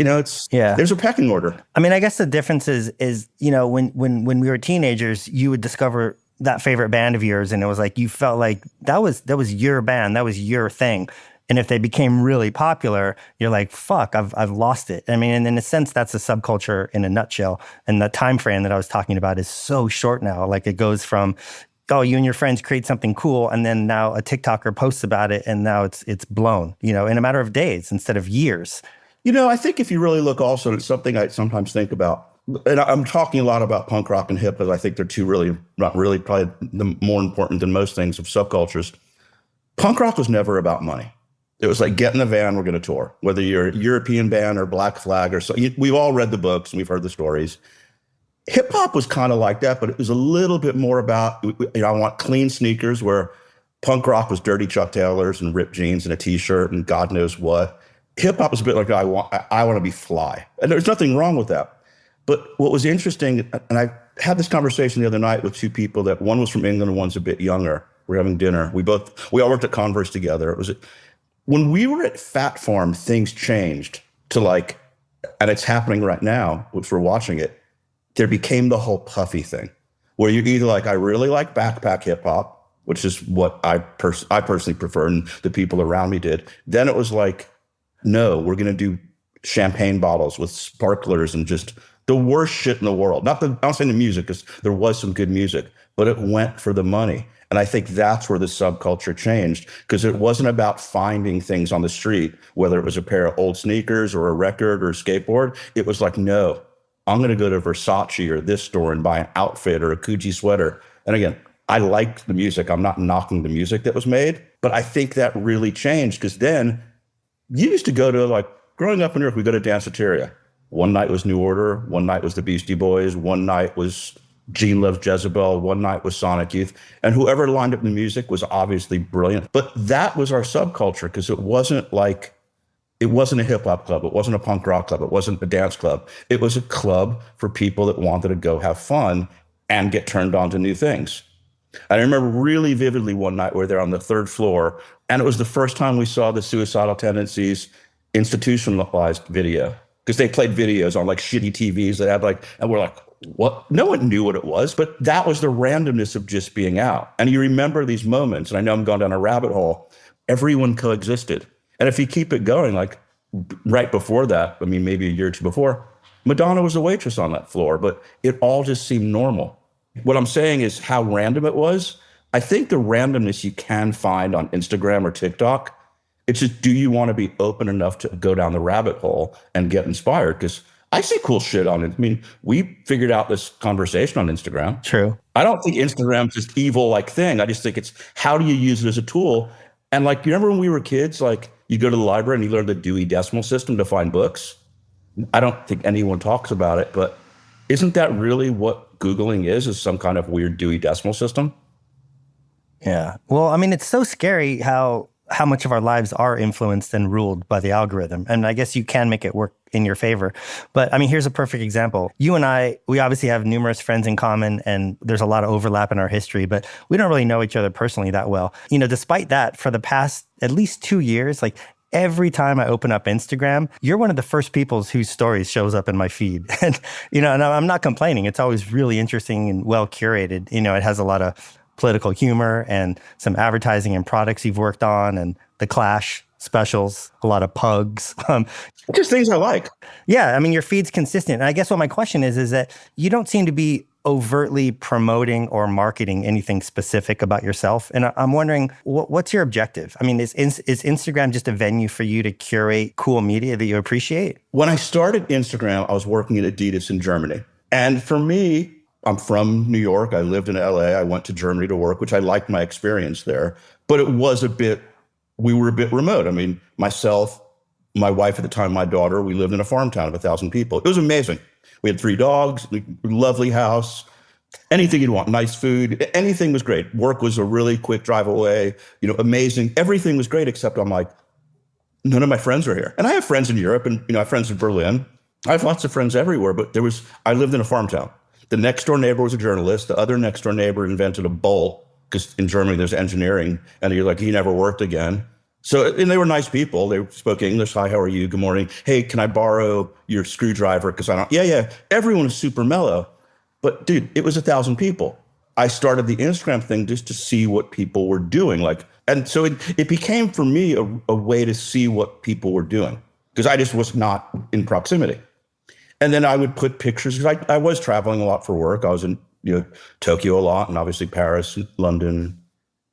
a pecking order. I mean, I guess the difference is when we were teenagers, you would discover that favorite band of yours, and it was like you felt like that was your band, that was your thing. And if they became really popular, you're like, fuck, I've lost it. I mean, and in a sense, that's a subculture in a nutshell. And the time frame that I was talking about is so short now. Like it goes from, oh, you and your friends create something cool, and then now a TikToker posts about it, and now it's blown, in a matter of days instead of years. I think if you really look also, it's something I sometimes think about, and I'm talking a lot about punk rock and hip, because I think they're two really, not really, probably the more important than most things of subcultures. Punk rock was never about money. It was like, get in the van, we're going to tour. Whether you're a European band or Black Flag or so, we've all read the books and we've heard the stories. Hip hop was kind of like that, but it was a little bit more about, I want clean sneakers, where punk rock was dirty Chuck Taylors and ripped jeans and a t-shirt and God knows what. Hip hop was a bit like, I want to be fly. And there's nothing wrong with that. But what was interesting, and I had this conversation the other night with two people, that one was from England and one's a bit younger. We're having dinner. We all worked at Converse together. When we were at Fat Farm, things changed to like, and it's happening right now, which we're watching it, there became the whole puffy thing, where you're either like, I really like backpack hip hop, which is what I personally prefer, and the people around me did. Then it was like, no, we're going to do champagne bottles with sparklers and just the worst shit in the world. I'm not saying the music, because there was some good music, but it went for the money. And I think that's where the subculture changed, because it wasn't about finding things on the street, whether it was a pair of old sneakers or a record or a skateboard. It was like, no, I'm going to go to Versace or this store and buy an outfit or a Gucci sweater. And again, I liked the music. I'm not knocking the music that was made, but I think that really changed, because then you used to go to, like, growing up in New York, we go to Danceteria. One night was New Order. One night was the Beastie Boys. One night was Gene Loves Jezebel. One night was Sonic Youth. And whoever lined up the music was obviously brilliant. But that was our subculture, because it wasn't a hip hop club. It wasn't a punk rock club. It wasn't a dance club. It was a club for people that wanted to go have fun and get turned on to new things. I remember really vividly one night we were there on the third floor, and it was the first time we saw the Suicidal Tendencies institutionalized video, because they played videos on like shitty TVs that had like, and we're like, what? No one knew what it was, but that was the randomness of just being out. And you remember these moments, and I know I'm going down a rabbit hole, everyone coexisted. And if you keep it going, like right before that, I mean, maybe a year or two before, Madonna was a waitress on that floor, but it all just seemed normal. What I'm saying is how random it was. I think the randomness you can find on Instagram or TikTok, it's just, do you want to be open enough to go down the rabbit hole and get inspired? Because I see cool shit on it. I mean, we figured out this conversation on Instagram. True. I don't think Instagram's this evil like thing. I just think it's, how do you use it as a tool? And like, you remember when we were kids, like you go to the library and you learn the Dewey Decimal System to find books? I don't think anyone talks about it, but isn't that really what Googling is some kind of weird Dewey Decimal System? Yeah. Well, I mean, it's so scary how much of our lives are influenced and ruled by the algorithm. And I guess you can make it work in your favor. But I mean, here's a perfect example. You and I, we obviously have numerous friends in common, and there's a lot of overlap in our history, but we don't really know each other personally that well. You know, despite that, for the past at least 2 years, like every time I open up Instagram, you're one of the first people whose stories shows up in my feed. And, you know, and I'm not complaining. It's always really interesting and well curated. You know, it has a lot of political humor and some advertising and products you've worked on, and the Clash specials, a lot of pugs. Just things I like. Yeah, I mean, your feed's consistent. And I guess what my question is that you don't seem to be overtly promoting or marketing anything specific about yourself. And I'm wondering, what's your objective? I mean, is Instagram just a venue for you to curate cool media that you appreciate? When I started Instagram, I was working at Adidas in Germany. And for me, I'm from New York. I lived in LA. I went to Germany to work, which I liked my experience there. But it was we were a bit remote. I mean, myself, my wife at the time, my daughter, we lived in a farm town of 1,000 people. It was amazing. We had 3 dogs, lovely house, anything you'd want, nice food, anything was great. Work was a really quick drive away, you know, amazing. Everything was great, except I'm like, none of my friends are here. And I have friends in Europe, and, you know, I have friends in Berlin. I have lots of friends everywhere, but I lived in a farm town. The next door neighbor was a journalist. The other next door neighbor invented a bowl, because in Germany there's engineering, and you're like, he never worked again. So, and they were nice people. They spoke English. Hi, how are you? Good morning. Hey, can I borrow your screwdriver? Because I don't, yeah. Everyone was super mellow. But dude, it was 1,000 people. I started the Instagram thing just to see what people were doing. And so it became for me a way to see what people were doing, because I just was not in proximity. And then I would put pictures, because I was traveling a lot for work. I was in, you know, Tokyo a lot, and obviously Paris, London,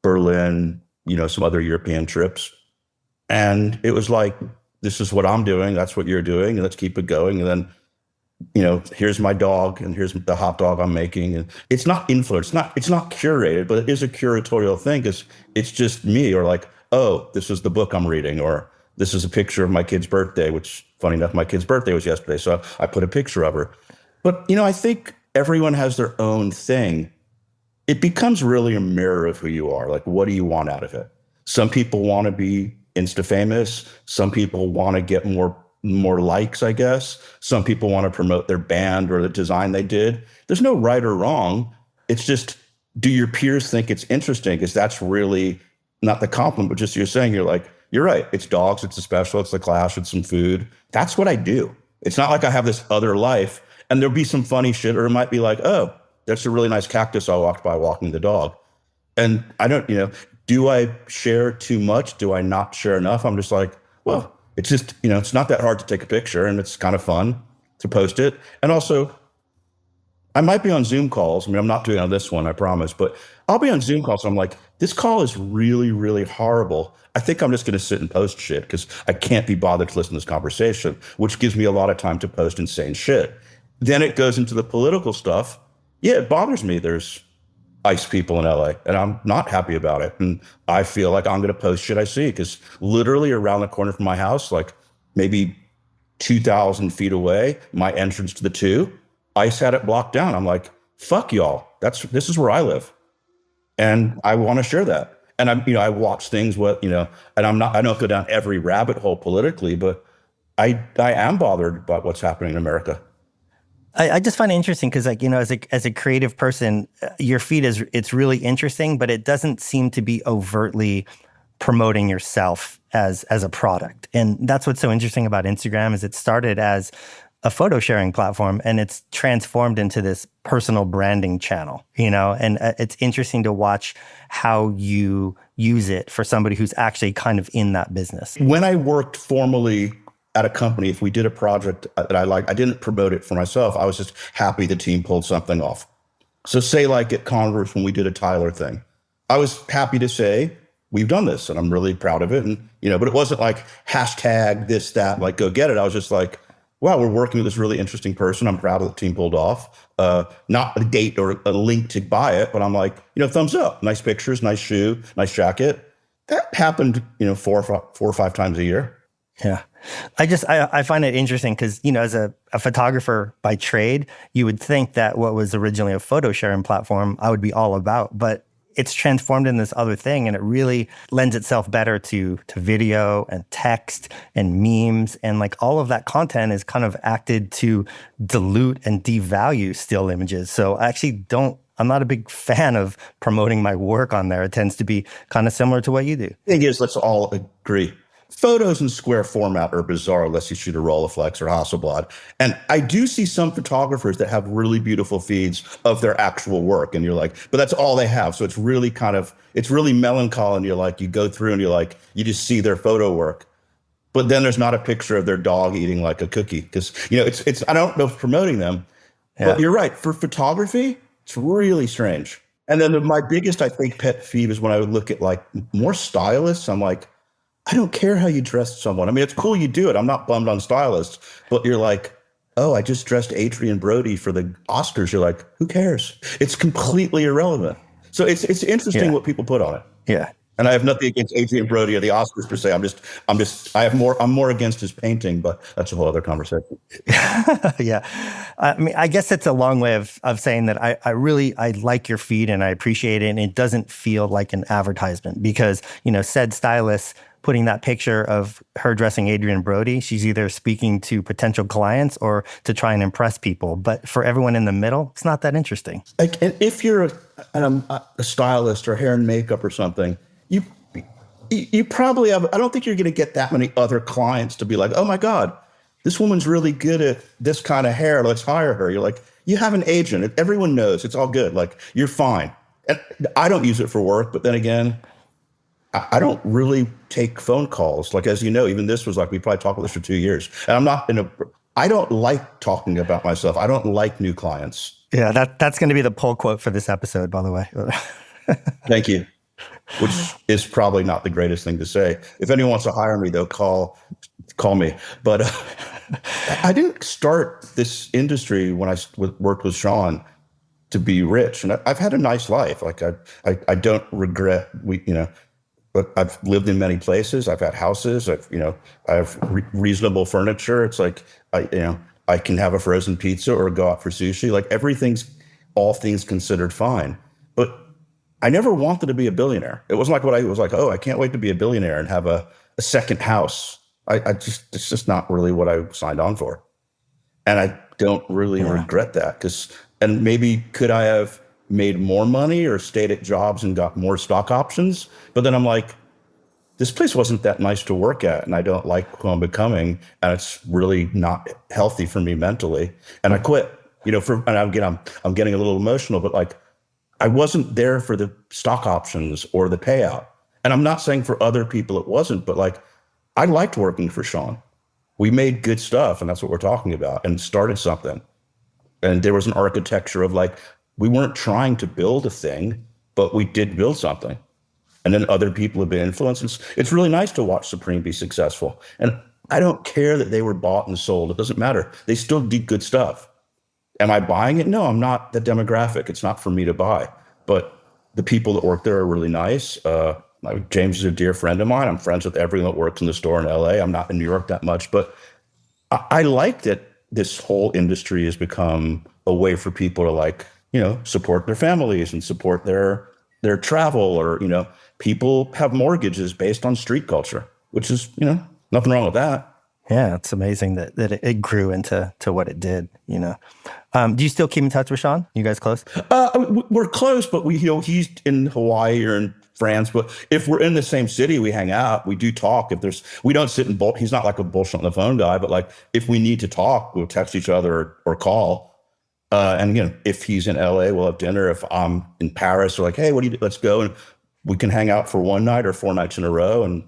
Berlin, you know, some other European trips. And it was like, this is what I'm doing. That's what you're doing. And let's keep it going. And then, you know, here's my dog, and here's the hot dog I'm making. And it's not influenced. It's not curated, but it is a curatorial thing, because it's just me, or like, oh, this is the book I'm reading, or this is a picture of my kid's birthday, which, funny enough, my kid's birthday was yesterday. So I put a picture of her. But, you know, I think everyone has their own thing. It becomes really a mirror of who you are. Like, what do you want out of it? Some people want to be Insta famous. Some people want to get more likes, I guess. Some people want to promote their band or the design they did. There's no right or wrong. It's just, do your peers think it's interesting? Because that's really not the compliment, but just you're saying, you're like, you're right. It's dogs, it's a special, it's the Clash, it's some food. That's what I do. It's not like I have this other life, and there'll be some funny shit, or it might be like, oh, that's a really nice cactus I walked by walking the dog. And I don't, you know, do I share too much? Do I not share enough? I'm just like, well, It's just, it's not that hard to take a picture, and it's kind of fun to post it. And also, I might be on Zoom calls. I mean, I'm not doing it on this one, I promise, but I'll be on Zoom calls. So I'm like, this call is really, really horrible. I think I'm just going to sit and post shit because I can't be bothered to listen to this conversation, which gives me a lot of time to post insane shit. Then it goes into the political stuff. Yeah, it bothers me. There's ICE people in LA, and I'm not happy about it. And I feel like I'm going to post shit I see because literally around the corner from my house, like maybe 2,000 feet away, my entrance to the two, ICE had it blocked down. I'm like, fuck y'all. This is where I live. And I want to share that. And I watch things and I don't go down every rabbit hole politically, but I am bothered about what's happening in America. I just find it interesting because, as a creative person, your feed it's really interesting, but it doesn't seem to be overtly promoting yourself as a product. And that's what's so interesting about Instagram is it started as a photo sharing platform and it's transformed into this personal branding channel, and it's interesting to watch how you use it for somebody who's actually kind of in that business. When I worked formally at a company, if we did a project that I liked, I didn't promote it for myself. I was just happy the team pulled something off. So say like at Converse, when we did a Tyler thing, I was happy to say, we've done this and I'm really proud of it. And, but it wasn't like hashtag this, that, like go get it. I was just like, wow, we're working with this really interesting person. I'm proud of the team pulled off. Not a date or a link to buy it, but I'm like, thumbs up, nice pictures, nice shoe, nice jacket. That happened, 4 or 5 times a year. Yeah. I find it interesting because, as a photographer by trade, you would think that what was originally a photo sharing platform, I would be all about, but it's transformed in this other thing. And it really lends itself better to video and text and memes. And like all of that content is kind of acted to dilute and devalue still images. So I actually I'm not a big fan of promoting my work on there. It tends to be kind of similar to what you do. The thing is, let's all agree. Photos in square format are bizarre unless you shoot a Rolleiflex or Hasselblad. And I do see some photographers that have really beautiful feeds of their actual work. And you're like, but that's all they have. So it's really it's really melancholy. And you're like, you go through and you're like, you just see their photo work. But then there's not a picture of their dog eating like a cookie. Because, it's I don't know if promoting them, but you're right. For photography, it's really strange. And then my biggest, I think, pet peeve is when I would look at like more stylists. I'm like, I don't care how you dress someone. I mean, it's cool you do it. I'm not bummed on stylists, but you're like, oh, I just dressed Adrian Brody for the Oscars. You're like, who cares? It's completely irrelevant. So it's interesting what people put on it. Yeah. And I have nothing against Adrian Brody or the Oscars per se. I'm more against his painting, but that's a whole other conversation. Yeah. I mean, I guess it's a long way of saying that I like your feed and I appreciate it. And it doesn't feel like an advertisement because, said stylist putting that picture of her dressing Adrian Brody, she's either speaking to potential clients or to try and impress people. But for everyone in the middle, it's not that interesting. Like, and if you're a stylist or hair and makeup or something, you probably have, I don't think you're going to get that many other clients to be like, oh my God, this woman's really good at this kind of hair. Let's hire her. You're like, you have an agent. Everyone knows it's all good. Like, you're fine. And I don't use it for work, but then again, I don't really take phone calls. Like, as you know, even this was like, we probably talked about this for 2 years. And I don't like talking about myself. I don't like new clients. Yeah, that's going to be the pull quote for this episode, by the way. Thank you. Which is probably not the greatest thing to say. If anyone wants to hire me, though, call me. But I didn't start this industry when I worked with Shawn to be rich. And I've had a nice life. Like, I don't regret, but I've lived in many places. I've had houses. I have reasonable furniture. It's like, I can have a frozen pizza or go out for sushi. Like, all things considered, fine. But I never wanted to be a billionaire. It wasn't like what I was like, oh, I can't wait to be a billionaire and have a second house. It's just not really what I signed on for. And I don't really regret that and maybe could I have made more money or stayed at jobs and got more stock options? But then I'm like, this place wasn't that nice to work at and I don't like who I'm becoming. And it's really not healthy for me mentally. And I quit, and I'm getting a little emotional, but like, I wasn't there for the stock options or the payout. And I'm not saying for other people it wasn't, but like, I liked working for Shawn. We made good stuff, and that's what we're talking about, and started something. And there was an architecture of like, we weren't trying to build a thing, but we did build something. And then other people have been influenced. It's really nice to watch Supreme be successful. And I don't care that they were bought and sold. It doesn't matter. They still do good stuff. Am I buying it? No, I'm not the demographic. It's not for me to buy. But the people that work there are really nice. James is a dear friend of mine. I'm friends with everyone that works in the store in LA. I'm not in New York that much, but I like that this whole industry has become a way for people to like, support their families and support their travel, or, people have mortgages based on street culture, which is, nothing wrong with that. Yeah, it's amazing that it grew into what it did, Do you still keep in touch with Shawn? You guys close? We're close, but he's in Hawaii or in France. But if we're in the same city, we hang out. We do talk. We don't sit and he's not like a bullshit on the phone guy, but like if we need to talk, we'll text each other or call. And if he's in LA, we'll have dinner. If I'm in Paris, we're like, hey, what do you do? Let's go. And we can hang out for one night or 4 nights in a row. And,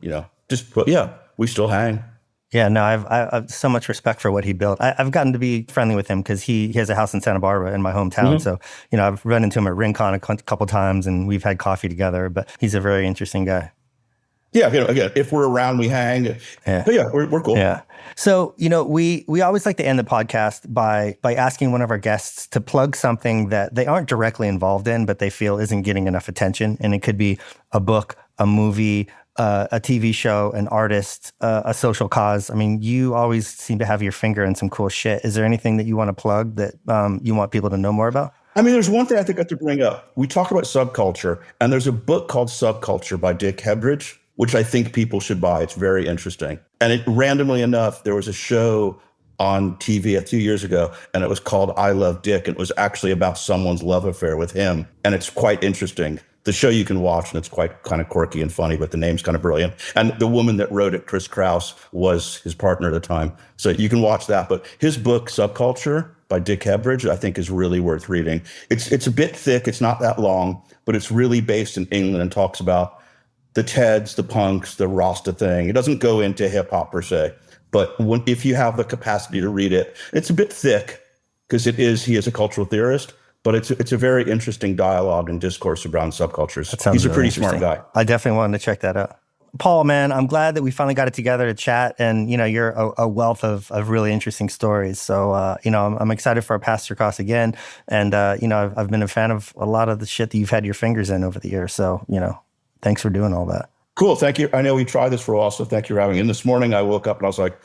we still hang. Yeah, no, I've so much respect for what he built. I've gotten to be friendly with him because he has a house in Santa Barbara in my hometown. So, I've run into him at Rincon a couple times and we've had coffee together, but he's a very interesting guy. Yeah, again, if we're around, we hang. Yeah, but we're cool. Yeah. So, we always like to end the podcast by asking one of our guests to plug something that they aren't directly involved in, but they feel isn't getting enough attention. And it could be a book, a movie, a TV show, an artist, a social cause. I mean, you always seem to have your finger in some cool shit. Is there anything that you want to plug that you want people to know more about? I mean, there's one thing I think I have to bring up. We talked about subculture, and there's a book called Subculture by Dick Hebdige, which I think people should buy. It's very interesting. And randomly enough, there was a show on TV a few years ago, and it was called I Love Dick, and it was actually about someone's love affair with him. And it's quite interesting. The show you can watch, and it's quite kind of quirky and funny, but the name's kind of brilliant. And the woman that wrote it, Chris Krause, was his partner at the time. So you can watch that. But his book, Subculture, by Dick Hebdige, I think is really worth reading. It's a bit thick. It's not that long, but it's really based in England and talks about the Teds, the punks, the Rasta thing. It doesn't go into hip hop per se, but if you have the capacity to read it, it's a bit thick because he is a cultural theorist, but it's a very interesting dialogue and discourse around subcultures. He's a pretty smart guy. I definitely wanted to check that out. Paul, man, I'm glad that we finally got it together to chat, and you're a wealth of really interesting stories. So I'm excited for our paths to cross again, and I've been a fan of a lot of the shit that you've had your fingers in over the years. So thanks for doing all that. Cool. Thank you. I know we tried this for a while, so thank you for having me. And this morning I woke up and I was like,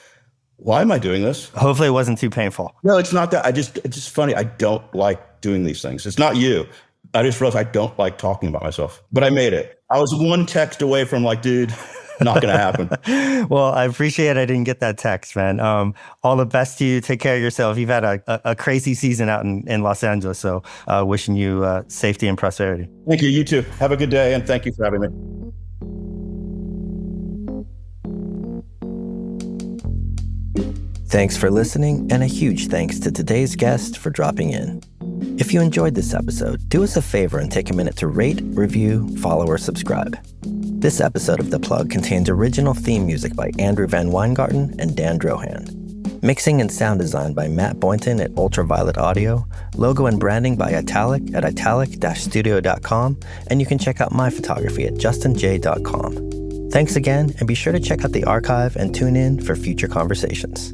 why am I doing this? Hopefully it wasn't too painful. No, it's not that. It's just funny. I don't like doing these things. It's not you. I just realized I don't like talking about myself, but I made it. I was one text away from like, dude, not going to happen. Well, I appreciate I didn't get that text, man. All the best to you. Take care of yourself. You've had a crazy season out in Los Angeles, so wishing you safety and prosperity. Thank you. You too. Have a good day, and thank you for having me. Thanks for listening, and a huge thanks to today's guest for dropping in. If you enjoyed this episode, do us a favor and take a minute to rate, review, follow, or subscribe. This episode of The Plug contains original theme music by Andrew Van Weingarten and Dan Drohan. Mixing and sound design by Matt Boynton at Ultraviolet Audio, logo and branding by Italic at italic-studio.com, and you can check out my photography at justinj.com. Thanks again, and be sure to check out the archive and tune in for future conversations.